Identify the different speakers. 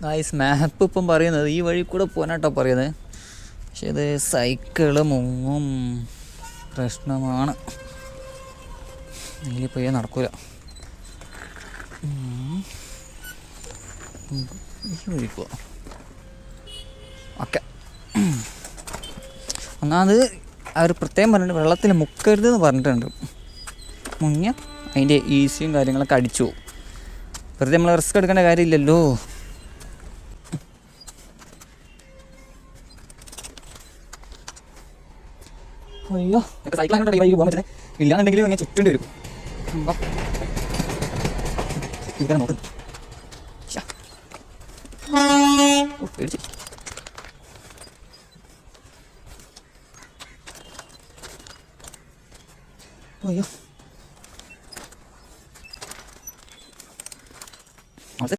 Speaker 1: Guys മാപ്പ് ഇപ്പം പറയുന്നത് ഈ വഴി കൂടെ പോകാനാട്ടോ പറയുന്നത്. പക്ഷേ ഇത് സൈക്കിള് മുങ്ങും, പ്രശ്നമാണ്. ഇതിൽ പോയാൽ നടക്കൂല. ഈ വഴി പോവാം. ഓക്കെ. ഒന്നാമത് അവർ പ്രത്യേകം പറഞ്ഞിട്ടുണ്ട് വെള്ളത്തിൽ മുക്കരുതെന്ന് പറഞ്ഞിട്ടുണ്ട്. മുങ്ങിയ അതിൻ്റെ ഈസിയും കാര്യങ്ങളൊക്കെ അടിച്ചു പോകും. വെറുതെ നമ്മൾ റിസ്ക് എടുക്കേണ്ട കാര്യമില്ലല്ലോ. അയ്യോ സൈക്കിൾ അങ്ങനെ ഈ വഴി പോകാൻ പറ്റുന്നത് ഇല്ലാന്നുണ്ടെങ്കിലും ഇങ്ങനെ ചുറ്റേണ്ടി വരും. ഇങ്ങനെ നോക്കുന്നു. പേടിച്ച്